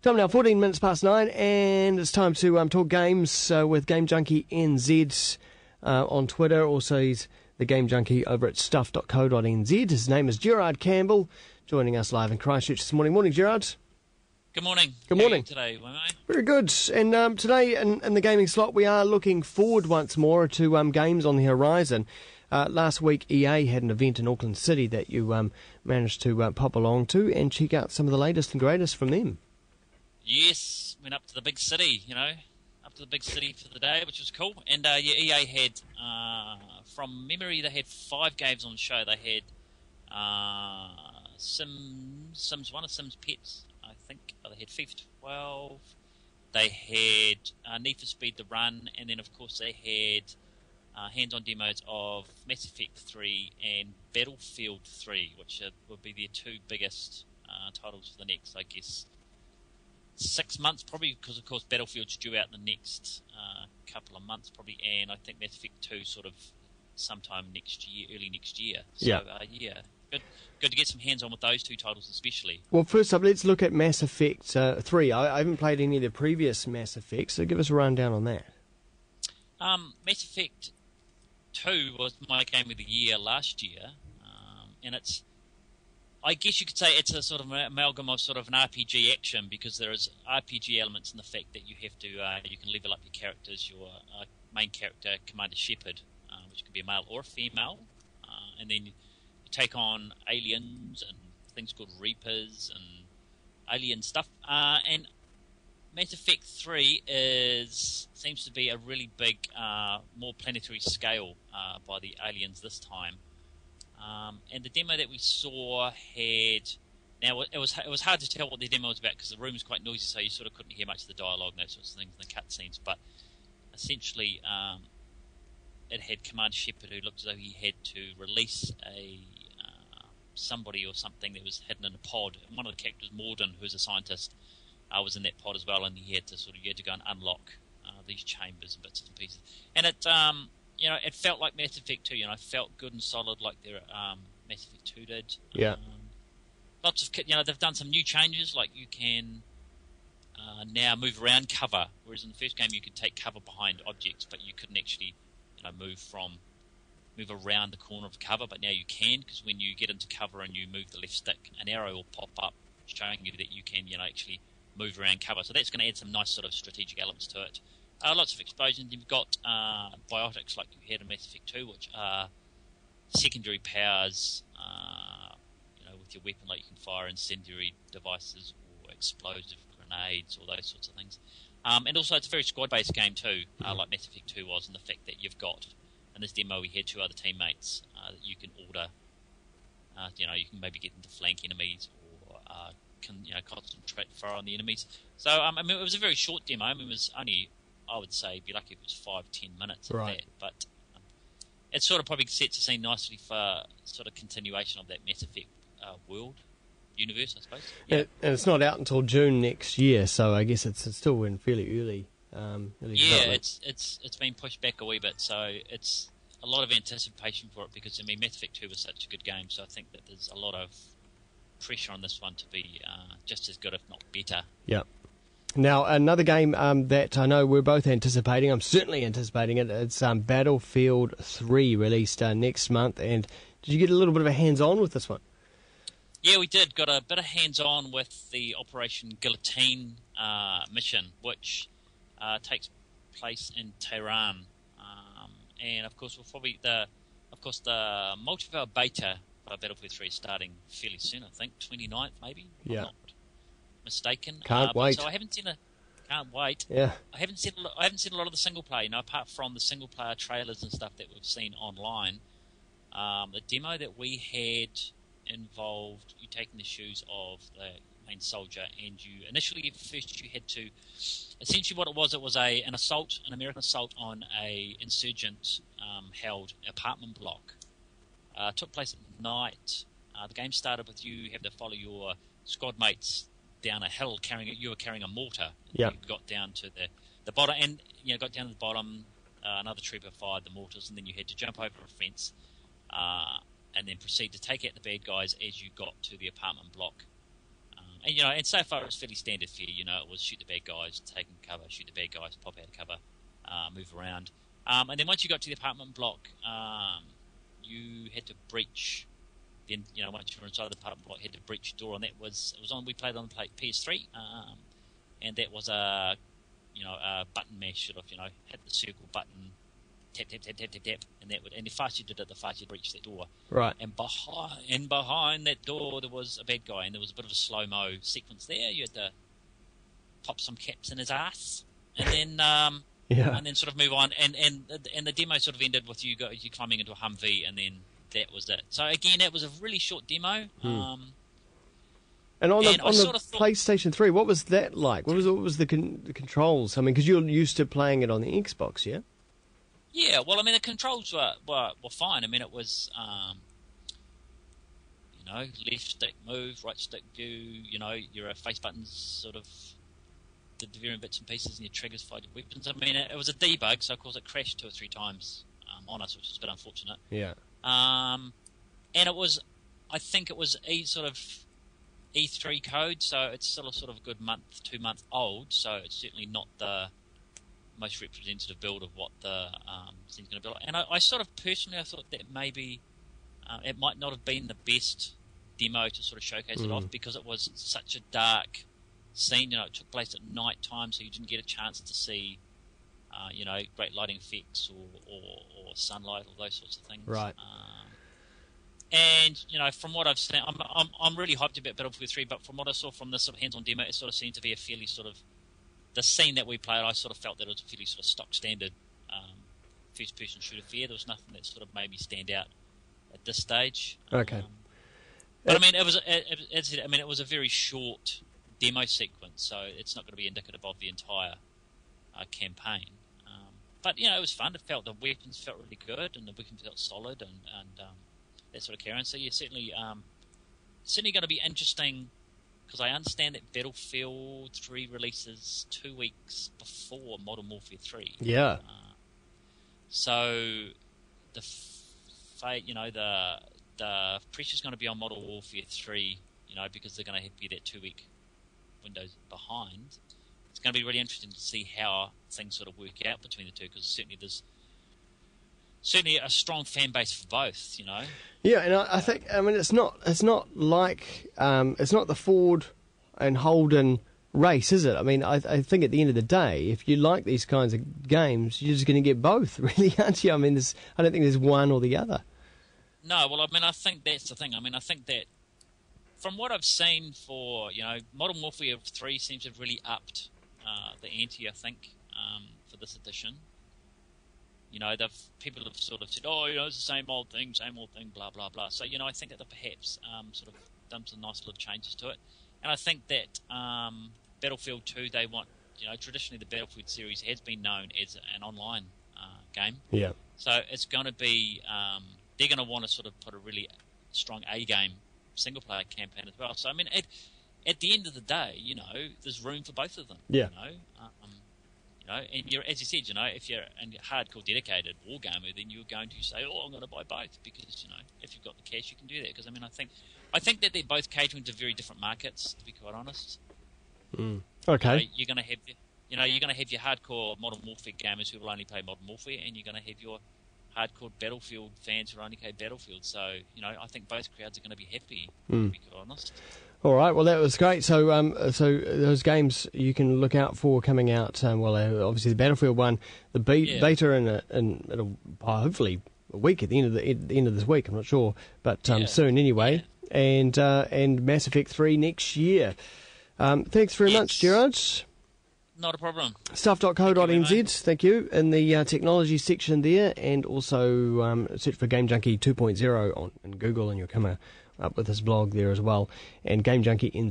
Time now, 14 minutes past 9, and it's time to talk games with Game Junkie NZ on Twitter. Also, he's the Game Junkie over at stuff.co.nz. His name is Gerard Campbell, joining us live in Christchurch this morning. Morning, Gerard. Good morning. Good morning. How are you today, Wamo? Very good. And today in the gaming slot, we are looking forward once more to games on the horizon. Last week, EA had an event in Auckland City that you managed to pop along to and check out some of the latest and greatest from them. Yes, went up to the big city, up to the big city for the day, which was cool. And EA had, from memory, they had 5 games on the show. They had Sims 1 or Sims Pets, I think. They had FIFA 12. They had Need for Speed The Run, and then of course they had hands-on demos of Mass Effect 3 and Battlefield 3, which would be their 2 biggest titles for the next, I guess, 6 months, probably, because of course Battlefield's due out in the next couple of months, probably, and I think Mass Effect 2 sort of sometime next year, early next year. So, good to get some hands on with those 2 titles especially. Well, first up, let's look at Mass Effect 3. I haven't played any of the previous Mass Effects, so give us a rundown on that. Mass Effect 2 was my game of the year last year, and it's, I guess you could say it's a sort of amalgam of sort of an RPG action, because there is RPG elements in the fact that you have to, you can level up your characters. Your main character, Commander Shepard, which could be a male or a female, and then you take on aliens and things called Reapers and alien stuff. And Mass Effect 3 seems to be a really big, more planetary scale by the aliens this time. And the demo that we saw had, now it was hard to tell what the demo was about because the room was quite noisy, so you sort of couldn't hear much of the dialogue and those sorts of things in the cutscenes. But essentially, it had Commander Shepard, who looked as though he had to release somebody or something that was hidden in a pod. And one of the characters, Morden, who's a scientist, was in that pod as well, and he had to go and unlock these chambers and bits and pieces. And it it felt like Mass Effect 2. It felt good and solid like their Mass Effect 2 did. Yeah. Lots of, they've done some new changes, like you can now move around cover, whereas in the first game you could take cover behind objects, but you couldn't actually, move around the corner of cover. But now you can, because when you get into cover and you move the left stick, an arrow will pop up showing you that you can, actually move around cover. So that's going to add some nice sort of strategic elements to it. Lots of explosions. You've got biotics like you had in Mass Effect 2, which are secondary powers, with your weapon, like you can fire incendiary devices or explosive grenades or those sorts of things. And also it's a very squad-based game too, like Mass Effect 2 was, in the fact that you've got, in this demo we had 2 other teammates that you can order. You can maybe get them to flank enemies or concentrate fire on the enemies. So, it was a very short demo. It was only, I would say, be lucky if it was 5-10 minutes of that. But it sort of probably sets the scene nicely for sort of continuation of that Mass Effect world, universe, I suppose. Yeah. And it's not out until June next year, so I guess it's still in fairly early. It's been pushed back a wee bit, so it's a lot of anticipation for it, because Mass Effect 2 was such a good game, so I think that there's a lot of pressure on this one to be just as good, if not better. Yeah. Now, another game that I know we're both anticipating, I'm certainly anticipating it, it's Battlefield 3, released next month. And did you get a little bit of a hands-on with this one? Yeah, we did. Got a bit of hands-on with the Operation Guillotine mission, which takes place in Tehran. And of course, the multiplayer beta for Battlefield 3 is starting fairly soon, I think, 29th maybe. Yeah. I'm not mistaken. Can't wait. So I haven't seen can't wait. Yeah. I haven't seen a lot of the single player, apart from the single player trailers and stuff that we've seen online. The demo that we had involved you taking the shoes of the main soldier, and you initially first you had to, essentially what it was an American assault on a insurgent held apartment block. Took place at night. The game started with you having to follow your squad mates down a hill you were carrying a mortar. Yeah. You got down to the bottom, and got down to the bottom. Another trooper fired the mortars, and then you had to jump over a fence, and then proceed to take out the bad guys as you got to the apartment block. And and so far it's fairly standard fare. It was shoot the bad guys, take cover, shoot the bad guys, pop out of cover, move around. And then once you got to the apartment block, you had to breach. Then once you were inside the apartment block, you had to breach the door, and it was on. We played on the PS3, and that was a button mash sort of. Hit the circle button, tap tap tap tap tap tap, and the faster you did it, the faster you breached that door. Right. And behind that door there was a bad guy, and there was a bit of a slow mo sequence there. You had to pop some caps in his ass, and then and then sort of move on, and the demo sort of ended with you climbing into a Humvee, and then that was it. So again, it was a really short demo. And on the PlayStation 3, what was that like? What was the controls? I mean, because you're used to playing it on the Xbox, yeah? Yeah, well, I mean, the controls were fine. I mean, it was, left stick move, right stick do, your face buttons sort of did the varying bits and pieces, and your triggers fired your weapons. I mean, it was a debug, so of course it crashed 2 or 3 times on us, which was a bit unfortunate. Yeah. And it was, I think it was sort of E3 code, so it's still a sort of a good 2 month old, so it's certainly not the most representative build of what the thing's going to be like. And I sort of personally, I thought that maybe it might not have been the best demo to sort of showcase it off, because it was such a dark scene. It took place at night time, so you didn't get a chance to see great lighting effects or sunlight, or those sorts of things. Right. And from what I've seen, I'm really hyped about Battlefield 3. But from what I saw from this sort of hands-on demo, it sort of seemed to be a fairly sort of, the scene that we played, I sort of felt that it was a fairly sort of stock standard first-person shooter fare. There was nothing that sort of made me stand out at this stage. Okay. But I mean, it was a very short demo sequence, so it's not going to be indicative of the entire campaign. But it was fun. It felt, the weapons felt really good, and the weapons felt solid, and that sort of carry on. So yeah, certainly going to be interesting, because I understand that Battlefield 3 releases 2 weeks before Modern Warfare 3. Yeah. So the pressure's going to be on Modern Warfare 3, because they're going to be that 2 week windows behind. It's going to be really interesting to see how things sort of work out between the two, because certainly there's a strong fan base for both, Yeah, and I think, I mean, it's not like it's not the Ford and Holden race, is it? I mean, I think at the end of the day, if you like these kinds of games, you're just going to get both, really, aren't you? I mean, I don't think there's one or the other. No, well, I mean, I think that's the thing. I mean, I think that from what I've seen for, Modern Warfare 3 seems to have really upped the ante, I think, for this edition. People have sort of said, it's the same old thing, blah, blah, blah. So, I think that they've perhaps sort of done some nice little changes to it. And I think that Battlefield 2, they want, traditionally the Battlefield series has been known as an online game. Yeah. So it's going to be, they're going to want to sort of put a really strong A-game single-player campaign as well. So, I mean, at the end of the day, there's room for both of them. Yeah. And as you said, if you're a hardcore dedicated war gamer, then you're going to say, I'm going to buy both, because, if you've got the cash, you can do that. Because, I mean, I think that they're both catering to very different markets, to be quite honest. Okay. You're going to have, you're going to have your hardcore Modern Warfare gamers who will only play Modern Warfare, and you're going to have your hardcore Battlefield fans who only play Battlefield. So, I think both crowds are going to be happy, to be quite honest. All right, well, that was great. So those games you can look out for coming out. Obviously the Battlefield one, the beta, and it'll hopefully a week at the end of this week. I'm not sure, but soon anyway. Yeah. And Mass Effect 3 next year. Thanks very much, Gerard. Not a problem. Stuff.co.nz, thank you. In the technology section there, and also search for Game Junkie 2.0 on Google, and you'll come up with this blog there as well. And Game Junkie in